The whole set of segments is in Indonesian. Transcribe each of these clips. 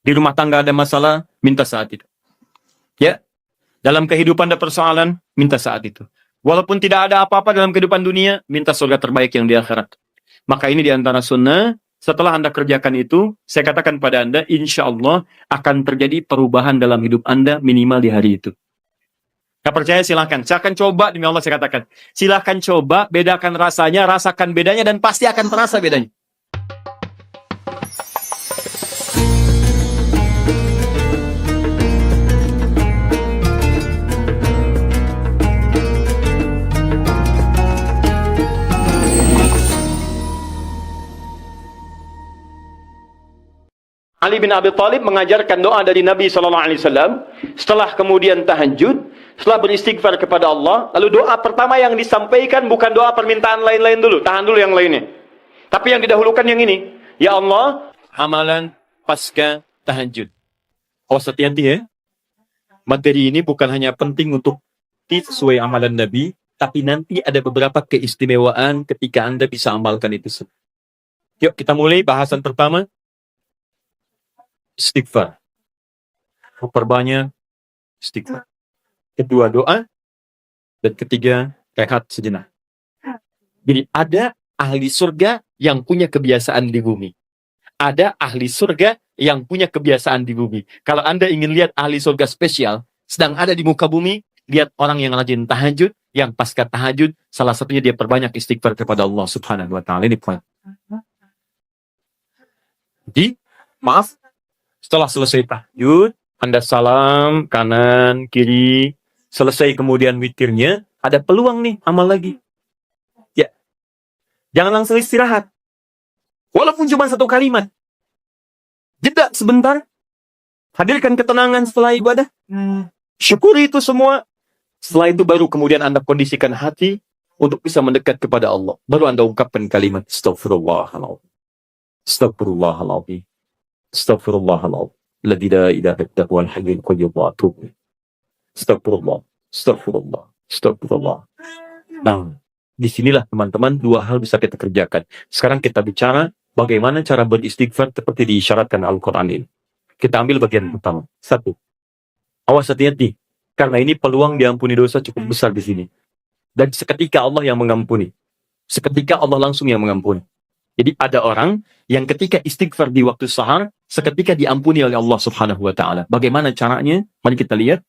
Di rumah tangga ada masalah, minta saat itu. Ya, dalam kehidupan ada persoalan, minta saat itu. Walaupun tidak ada apa-apa dalam kehidupan dunia, minta surga terbaik yang di akhirat. Maka ini di antara sunnah. Setelah Anda kerjakan itu, saya katakan pada Anda, insya Allah akan terjadi perubahan dalam hidup Anda minimal di hari itu. Gak percaya silahkan. Saya akan coba, demi Allah saya katakan. Silahkan coba, bedakan rasanya, rasakan bedanya, dan pasti akan terasa bedanya. Ali bin Abi Thalib mengajarkan doa dari Nabi SAW setelah kemudian tahajud, setelah beristighfar kepada Allah. Lalu doa pertama yang disampaikan bukan doa permintaan lain-lain dulu, tahan dulu yang lainnya, tapi yang didahulukan yang ini. Ya Allah, amalan pasca tahajud. Oh, hati-hati ya. Materi ini bukan hanya penting untuk sesuai amalan Nabi, tapi nanti ada beberapa keistimewaan ketika Anda bisa amalkan itu. Yuk kita mulai bahasan pertama. Istighfar. Perbanyak istighfar. Kedua doa. Dan ketiga rehat sejenak. Jadi ada ahli surga yang punya kebiasaan di bumi. Ada ahli surga yang punya kebiasaan di bumi. Kalau Anda ingin lihat ahli surga spesial sedang ada di muka bumi, lihat orang yang rajin tahajud, yang pasca tahajud, salah satunya dia perbanyak istighfar kepada Allah Subhanahu wa taala. Ini poin. Jadi, maaf, setelah selesai tahajud, Anda salam, kanan, kiri, selesai kemudian witirnya, ada peluang nih, amal lagi. Ya, jangan langsung istirahat. Walaupun cuma satu kalimat. Jeda sebentar, hadirkan ketenangan setelah ibadah. Syukuri itu semua. Setelah itu baru kemudian Anda kondisikan hati untuk bisa mendekat kepada Allah. Baru Anda ungkapkan kalimat, Astaghfirullahaladzim. Astaghfirullahaladzim. Astaghfirullahaladzim. Alladzi la ilaha illa huwal hayyul qayyum wa atubu. Astagfirullah. Astagfirullah. Astagfirullah. Nah, disinilah teman-teman dua hal bisa kita kerjakan. Sekarang kita bicara bagaimana cara beristighfar seperti diisyaratkan Al-Quran ini. Kita ambil bagian pertama. Satu. Awas hati-hati. Karena ini peluang diampuni dosa cukup besar di sini. Dan seketika Allah yang mengampuni. Seketika Allah langsung yang mengampuni. Jadi ada orang yang ketika istighfar di waktu sahar, seketika diampuni oleh Allah Subhanahu wa taala. Bagaimana caranya? Mari kita lihat.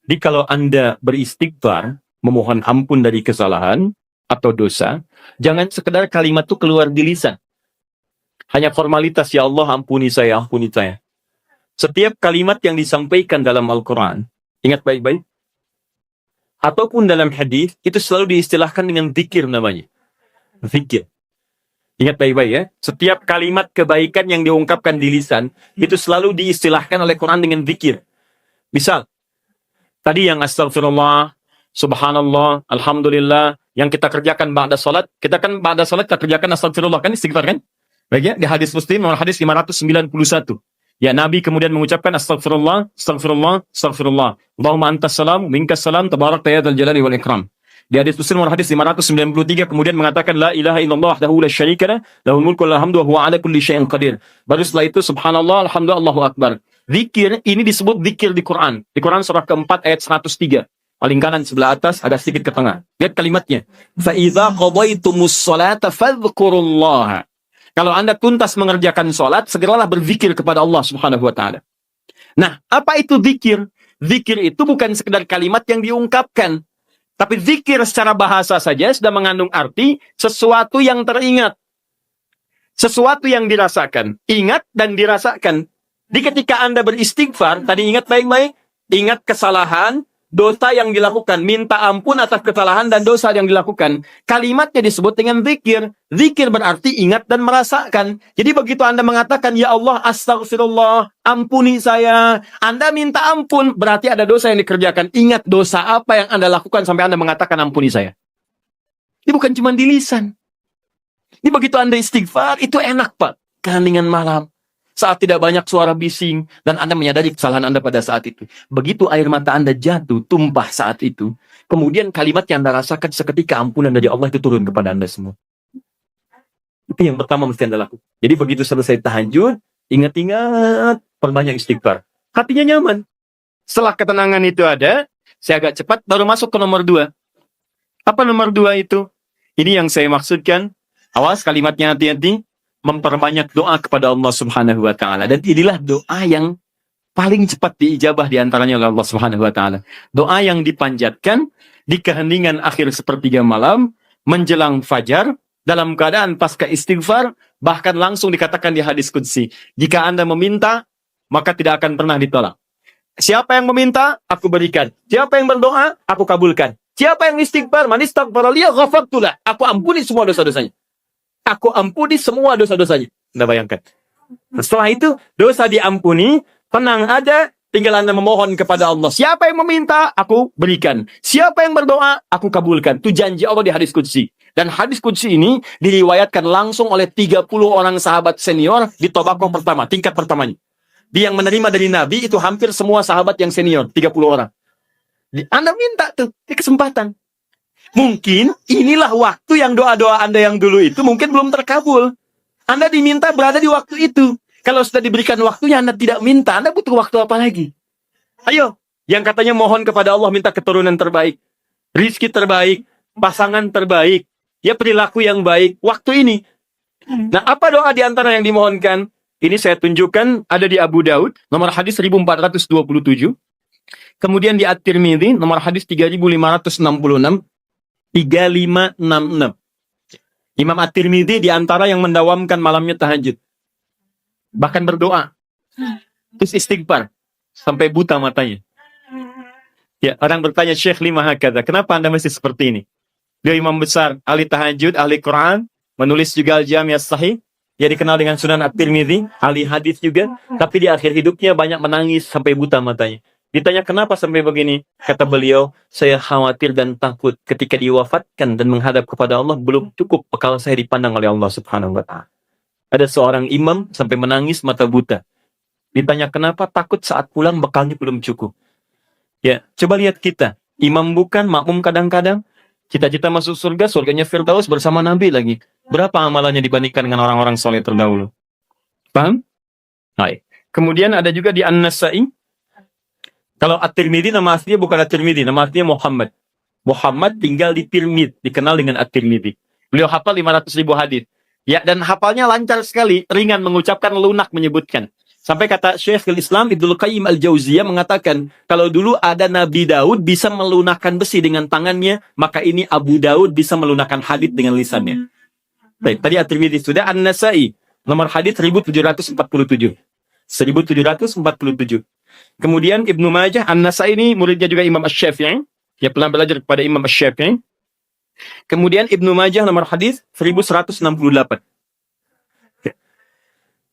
Jadi kalau Anda beristighfar, memohon ampun dari kesalahan atau dosa, jangan sekedar kalimat itu keluar di lisan. Hanya formalitas, ya Allah ampuni saya, ampuni saya. Setiap kalimat yang disampaikan dalam Al-Quran, ingat baik-baik, ataupun dalam hadis, itu selalu diistilahkan dengan zikir namanya. Zikir. Ingat baik-baik ya, setiap kalimat kebaikan yang diungkapkan di lisan, itu selalu diistilahkan oleh Quran dengan zikir. Misal, tadi yang astagfirullah, subhanallah, alhamdulillah, yang kita kerjakan ba'da salat, kita kan ba'da salat kita kerjakan astagfirullah, kan istighfar kan? Baik ya, di hadis Muslim, hadis 591. Ya, Nabi kemudian mengucapkan astagfirullah, astagfirullah, astagfirullah. Allahumma antas salam, minkas salam, tabarakta ya dzal jalali wal ikram. Di hadis Muslim hadis 593 kemudian mengatakan la ilaha illallah wahdahu la syarika lah, lahul mulku wal hamdu wa huwa ala kulli syai'in qadir. Baru setelah itu subhanallah, alhamdulillah, Allahu akbar. Zikir ini disebut zikir di Quran. Di Quran surah keempat ayat 103. Paling kanan sebelah atas, ada sedikit ke tengah. Lihat kalimatnya. Fa idza qadaitumus sholata fadhkurullaha. Kalau Anda tuntas mengerjakan sholat, segeralah berzikir kepada Allah Subhanahu wa taala. Nah, apa itu zikir? Zikir itu bukan sekedar kalimat yang diungkapkan. Tapi zikir secara bahasa saja sudah mengandung arti sesuatu yang teringat. Sesuatu yang dirasakan. Ingat dan dirasakan. Di ketika Anda beristighfar, tadi ingat baik-baik, ingat kesalahan, dosa yang dilakukan, minta ampun atas kesalahan dan dosa yang dilakukan. Kalimatnya disebut dengan zikir. Zikir berarti ingat dan merasakan. Jadi begitu Anda mengatakan, ya Allah, astagfirullah, ampuni saya. Anda minta ampun, berarti ada dosa yang dikerjakan. Ingat dosa apa yang Anda lakukan sampai Anda mengatakan ampuni saya. Ini bukan cuma di lisan. Ini begitu Anda istighfar, itu enak Pak. Keheningan malam. Saat tidak banyak suara bising, dan Anda menyadari kesalahan Anda pada saat itu. Begitu air mata Anda jatuh, tumpah saat itu, kemudian kalimat yang Anda rasakan seketika ampunan dari Allah itu turun kepada Anda semua. Itu yang pertama mesti Anda lakukan. Jadi begitu selesai tahajud, Ingat-ingat, perbanyak istighfar. Hatinya nyaman. Setelah ketenangan itu ada, saya agak cepat baru masuk ke nomor 2. Apa nomor 2 itu? Ini yang saya maksudkan. Awas kalimatnya hati-hati. Memperbanyak doa kepada Allah Subhanahu wa Ta'ala. Dan inilah doa yang paling cepat diijabah diantaranya oleh Allah Subhanahu wa Ta'ala. Doa yang dipanjatkan di keheningan akhir sepertiga malam, menjelang fajar, dalam keadaan pasca istighfar, bahkan langsung dikatakan di hadis qudsi, jika Anda meminta, maka tidak akan pernah ditolak. Siapa yang meminta, aku berikan. Siapa yang berdoa, aku kabulkan. Siapa yang istighfar, man istaghfara li ghafartu lah. Aku ampuni semua dosa-dosanya. Aku ampuni semua dosa-dosanya. Anda bayangkan. Setelah itu, dosa diampuni, tenang ada, tinggal Anda memohon kepada Allah. Siapa yang meminta, aku berikan. Siapa yang berdoa, aku kabulkan. Itu janji Allah di hadis qudsi. Dan hadis qudsi ini diriwayatkan langsung oleh 30 orang sahabat senior di tabaqah pertama, tingkat pertamanya. Dia yang menerima dari Nabi itu hampir semua sahabat yang senior, 30 orang. Anda minta tuh, di kesempatan. Mungkin inilah waktu yang doa-doa Anda yang dulu itu mungkin belum terkabul. Anda diminta berada di waktu itu. Kalau sudah diberikan waktunya, Anda tidak minta. Anda butuh waktu apa lagi? Ayo, yang katanya mohon kepada Allah minta keturunan terbaik, rizki terbaik, pasangan terbaik, ya perilaku yang baik. Waktu ini. Nah, apa doa di antara yang dimohonkan? Ini saya tunjukkan ada di Abu Daud, nomor hadis 1427. Kemudian di At-Tirmidzi, nomor hadis 3566. 3566. Imam At-Tirmidzi di antara yang mendawamkan malamnya tahajud. Bahkan berdoa. Terus istighfar. Sampai buta matanya. Ya, orang bertanya, Syekh lima hakadha, kenapa Anda masih seperti ini? Dia imam besar, ahli tahajud, ahli Quran, menulis juga Al-Jami' As-Sahih, dia dikenal dengan Sunan At-Tirmidzi, ahli hadis juga, tapi di akhir hidupnya banyak menangis sampai buta matanya. Ditanya kenapa sampai begini? Kata beliau, saya khawatir dan takut ketika diwafatkan dan menghadap kepada Allah, belum cukup bekal saya dipandang oleh Allah Subhanahu wa Ta'ala. Ada seorang imam sampai menangis mata buta. Ditanya kenapa? Takut saat pulang bekalnya belum cukup. Ya, coba lihat kita. Imam bukan, makmum kadang-kadang. Cita-cita masuk surga, surganya Firdaus bersama Nabi lagi. Berapa amalannya dibandingkan dengan orang-orang soleh terdahulu? Paham? Baik. Kemudian ada juga di An-Nasa'i. Kalau At-Tirmidzi nama aslinya bukan At-Tirmidzi, nama aslinya Muhammad. Muhammad tinggal di Tirmidz, dikenal dengan At-Tirmidzi. Beliau hafal 500.000 hadis. Ya, dan hafalnya lancar sekali, ringan mengucapkan, lunak menyebutkan. Sampai kata Syekhul Islam Ibnu Qayyim Al-Jauziyah mengatakan, kalau dulu ada Nabi Daud bisa melunakkan besi dengan tangannya, maka ini Abu Daud bisa melunakkan hadis dengan lisannya. Baik, tadi At-Tirmidzi sudah. An-Nasa'i, nomor hadis 1747. 1747. Kemudian Ibnu Majah, An-Nasa'i ini muridnya juga Imam Asy-Syafi'i. Dia pernah belajar kepada Imam Asy-Syafi'i. Kemudian Ibnu Majah nomor hadis 1168.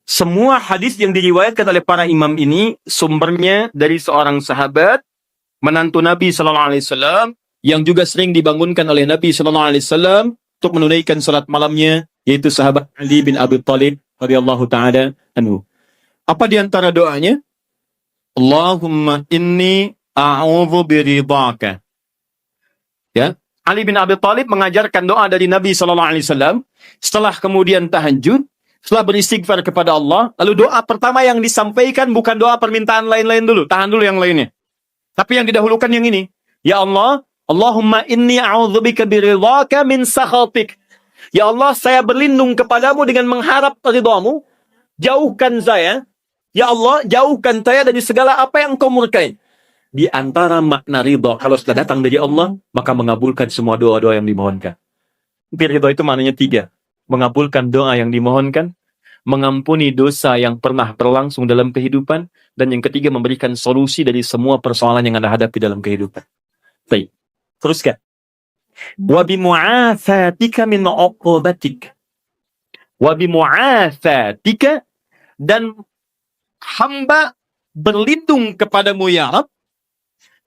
Semua hadis yang diriwayatkan oleh para imam ini sumbernya dari seorang sahabat, menantu Nabi sallallahu alaihi wasallam yang juga sering dibangunkan oleh Nabi sallallahu alaihi wasallam untuk menunaikan salat malamnya, yaitu sahabat Ali bin Abi Thalib radhiyallahu taala anhu. Apa di antara doanya? Allahumma inni a'udzu biridhaka. Ya, Ali bin Abi Thalib mengajarkan doa dari Nabi sallallahu alaihi wasallam setelah kemudian tahajud, setelah beristighfar kepada Allah, lalu doa pertama yang disampaikan bukan doa permintaan lain-lain dulu, tahan dulu yang lainnya. Tapi yang didahulukan yang ini. Ya Allah, Allahumma inni a'udzubika biridhaka min sakhatik. Ya Allah, saya berlindung kepadamu dengan mengharap ridhamu. Jauhkan saya. Ya Allah, jauhkan saya dari segala apa yang kau murkai. Di antara makna ridha, kalau sudah datang dari Allah, maka mengabulkan semua doa-doa yang dimohonkan. Ridha itu maknanya 3. Mengabulkan doa yang dimohonkan, mengampuni dosa yang pernah berlangsung dalam kehidupan, dan yang ketiga memberikan solusi dari semua persoalan yang Anda hadapi dalam kehidupan. Baik, teruskan. Wa bimu'afatika min 'uqubatik. Wa bimu'afatika, dan hamba berlindung kepadamu ya Rabb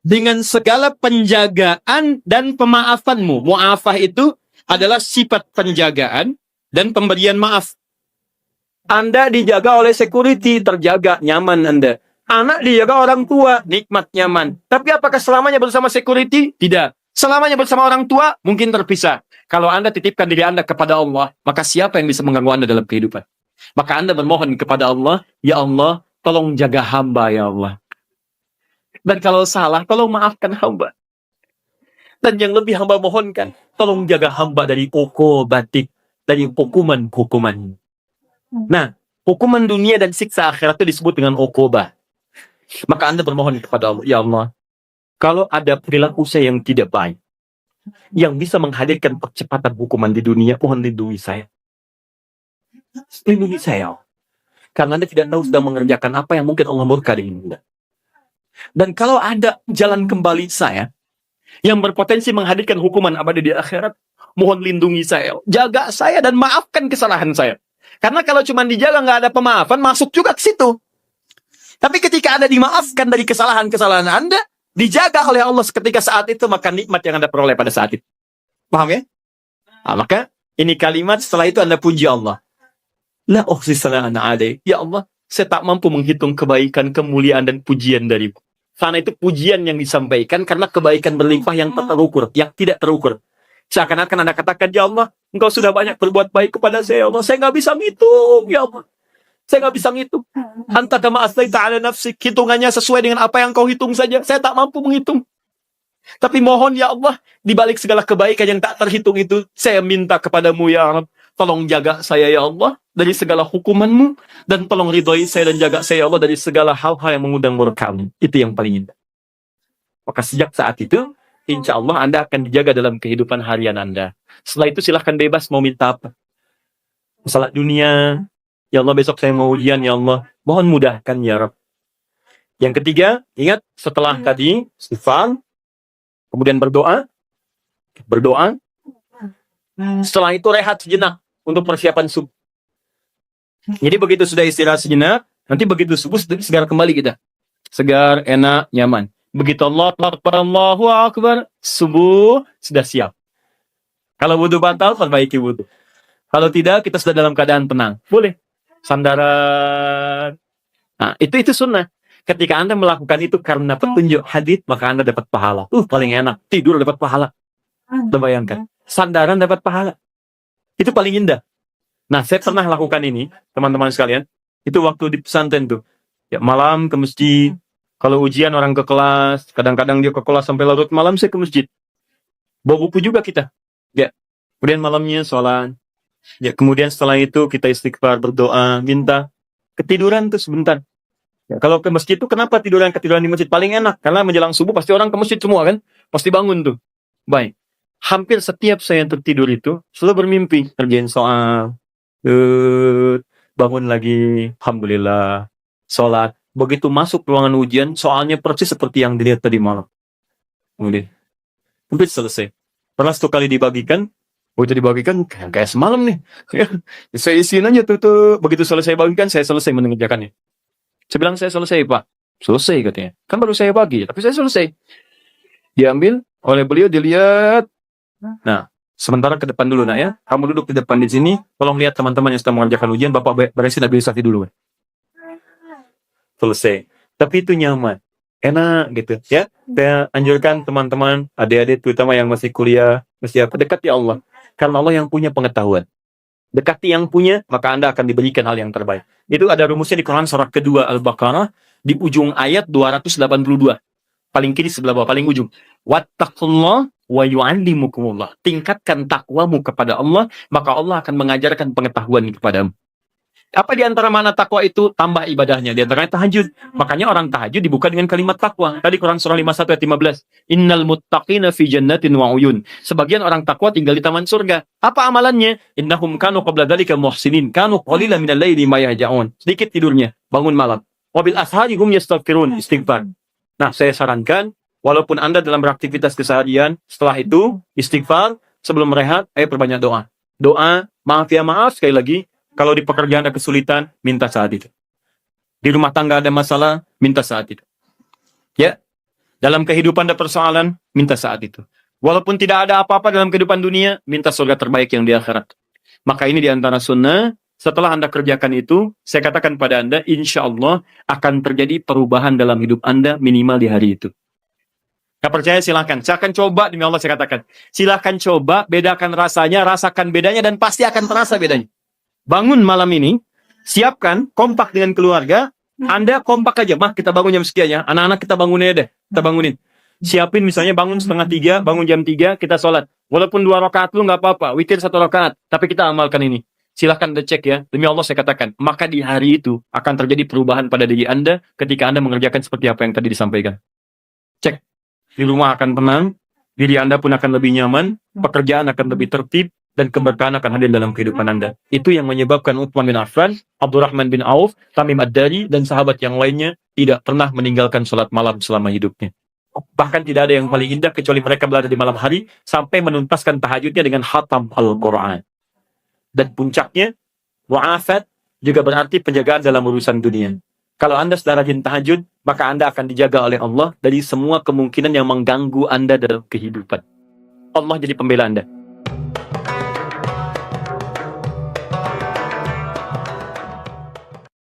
dengan segala penjagaan dan pemaafanmu. Mu'afah itu adalah sifat penjagaan dan pemberian maaf. Anda dijaga oleh security, terjaga, nyaman Anda. Anak dijaga orang tua, nikmat, nyaman. Tapi apakah selamanya bersama security? Tidak. Selamanya bersama orang tua, mungkin terpisah. Kalau Anda titipkan diri Anda kepada Allah, maka siapa yang bisa mengganggu Anda dalam kehidupan? Maka Anda bermohon kepada Allah, ya Allah, tolong jaga hamba ya Allah. Dan kalau salah, tolong maafkan hamba. Dan yang lebih hamba mohonkan, tolong jaga hamba dari batik, dari hukuman-hukuman. Nah, hukuman dunia dan siksa akhirat itu disebut dengan uqubah. Maka Anda bermohon kepada Allah, ya Allah, kalau ada perilaku saya yang tidak baik, yang bisa menghadirkan percepatan hukuman di dunia, mohon lindungi saya. Lindungi saya. Karena Anda tidak tahu sedang mengerjakan apa yang mungkin Allah murka dengan Anda. Dan kalau ada jalan kembali saya, yang berpotensi menghadirkan hukuman abadi di akhirat, mohon lindungi saya. Jaga saya dan maafkan kesalahan saya. Karena kalau cuma dijaga nggak ada pemaafan, masuk juga ke situ. Tapi ketika Anda dimaafkan dari kesalahan-kesalahan Anda, dijaga oleh Allah seketika saat itu, maka nikmat yang Anda peroleh pada saat itu. Paham ya? Nah, maka ini kalimat setelah itu Anda puji Allah. La ukhsi sana'an 'alaik. Ya Allah, saya tak mampu menghitung kebaikan, kemuliaan dan pujian darimu. Karena itu pujian yang disampaikan karena kebaikan berlimpah yang tak terukur, yang tidak terukur. Seakan-akan Anda katakan, ya Allah, Engkau sudah banyak berbuat baik kepada saya, ya Allah. Saya nggak bisa ngitung, ya Allah. Saya nggak bisa ngitung. Anta kama asnaita ala nafsik. Hitungannya sesuai dengan apa yang kau hitung saja. Saya tak mampu menghitung. Tapi mohon ya Allah, di balik segala kebaikan yang tak terhitung itu, saya minta kepadamu ya Allah, tolong jaga saya ya Allah dari segala hukumanmu, dan tolong ridhoi saya dan jaga saya ya Allah dari segala hal-hal yang mengundang murka-Mu. Itu yang paling indah. Maka sejak saat itu, insya Allah Anda akan dijaga dalam kehidupan harian Anda. Setelah itu silahkan bebas mau minta apa. Masalah dunia, ya Allah besok saya mau ujian ya Allah, mohon mudahkan ya Rabb. Yang ketiga, ingat setelah tadi istighfar, kemudian berdoa. Setelah itu rehat sejenak untuk persiapan subuh. Jadi begitu sudah istirahat sejenak, nanti begitu subuh segera kembali kita. Segar, enak, nyaman. Begitu Allahu Akbar, subuh sudah siap. Kalau wudhu batal, perbaiki wudhu. Kalau tidak, kita sudah dalam keadaan tenang. Boleh. Sandaran. Nah, itu sunnah. Ketika Anda melakukan itu karena petunjuk hadits, maka Anda dapat pahala. Paling enak. Tidur dapat pahala. Bayangkan. Sandaran dapat pahala. Itu paling indah. Nah, saya pernah lakukan ini, teman-teman sekalian. Itu waktu di pesantren tuh. Ya, malam ke masjid. Kalau ujian orang ke kelas, kadang-kadang dia ke kelas sampai larut malam, saya ke masjid. Bawa buku juga kita. Ya. Kemudian malamnya sholat. Ya, kemudian setelah itu kita istighfar, berdoa, minta. Ketiduran tuh sebentar. Ya, kalau ke masjid itu kenapa ketiduran di masjid paling enak? Karena menjelang subuh pasti orang ke masjid semua kan? Pasti bangun tuh. Baik. Hampir setiap saya tertidur itu selalu bermimpi kerjain soal. Bangun lagi, alhamdulillah. Sholat. Begitu masuk ruangan ujian, soalnya persis seperti yang dilihat tadi malam. Kemudian hampir selesai. Pernah 1 kali dibagikan. Begitu dibagikan kayak semalam nih. Saya isiin aja tuh. Begitu selesai bagikan, saya selesai mengerjakannya. Saya bilang saya selesai Pak. Selesai katanya. Kan baru saya bagi, tapi saya selesai. Diambil oleh beliau, dilihat. Nah, sementara ke depan dulu nak ya. Kamu duduk di depan di sini. Tolong lihat teman-teman yang sedang mengerjakan ujian. Bapak beresin administrasi dulu. Selesai. Tapi itu nyaman. Enak gitu ya. Saya anjurkan teman-teman, adik-adik terutama yang masih kuliah, masih apa, dekati Allah. Karena Allah yang punya pengetahuan. Dekati yang punya, maka Anda akan diberikan hal yang terbaik. Itu ada rumusnya di Quran surah kedua Al-Baqarah di ujung ayat 282. Paling kiri sebelah bawah, paling ujung. Wattaqullah wa yu'allimukumullah. Tingkatkan takwamu kepada Allah, maka Allah akan mengajarkan pengetahuan kepadamu. Apa di antara mana takwa itu? Tambah ibadahnya. Di antaranya tahajud. Makanya orang tahajud dibuka dengan kalimat takwa. Tadi Quran surah 51 ayat 15. Innal muttaqina fi jannatin wa uyun. Sebagian orang takwa tinggal di taman surga. Apa amalannya? Innahum kanu qabla dzalika muhsinin. Kanu qalilan minal laili ma yahja'un. Sedikit tidurnya, bangun malam. Wabil ashari hum yastaghfirun, istighfar. Nah, saya sarankan walaupun Anda dalam beraktivitas keseharian, setelah itu istighfar, sebelum rehat, perbanyak doa. Doa, maaf ya maaf sekali lagi. Kalau di pekerjaan ada kesulitan, minta saat itu. Di rumah tangga ada masalah, minta saat itu. Ya, dalam kehidupan ada persoalan, minta saat itu. Walaupun tidak ada apa-apa dalam kehidupan dunia, minta surga terbaik yang di akhirat. Maka ini di antara sunnah. Setelah Anda kerjakan itu, saya katakan pada Anda, insya Allah akan terjadi perubahan dalam hidup Anda minimal di hari itu. Gak percaya silahkan. Saya akan coba, demi Allah saya katakan. Silahkan coba, bedakan rasanya, rasakan bedanya, dan pasti akan terasa bedanya. Bangun malam ini, Siapkan, kompak dengan keluarga. Anda kompak aja, mah kita bangun jam sekian ya. Anak-anak kita bangunin deh, kita bangunin. Siapin misalnya bangun 2:30, bangun jam 3, kita sholat. Walaupun 2 rakaat lu nggak apa-apa, witir 1 rakaat. Tapi kita amalkan ini. Silahkan Anda cek ya. Demi Allah saya katakan, maka di hari itu akan terjadi perubahan pada diri Anda ketika Anda mengerjakan seperti apa yang tadi disampaikan. Cek. Di rumah akan tenang, diri Anda pun akan lebih nyaman, pekerjaan akan lebih tertib, dan keberkahan akan hadir dalam kehidupan Anda. Itu yang menyebabkan Utsman bin Affan, Abdurrahman bin Auf, Tamim Ad-Dari, dan sahabat yang lainnya tidak pernah meninggalkan sholat malam selama hidupnya. Bahkan tidak ada yang paling indah kecuali mereka berada di malam hari sampai menuntaskan tahajudnya dengan khatam Al-Quran. Dan puncaknya, mu'afat juga berarti penjagaan dalam urusan dunia. Kalau Anda sedang rajin tahajud, maka Anda akan dijaga oleh Allah dari semua kemungkinan yang mengganggu Anda dalam kehidupan. Allah jadi pembela Anda.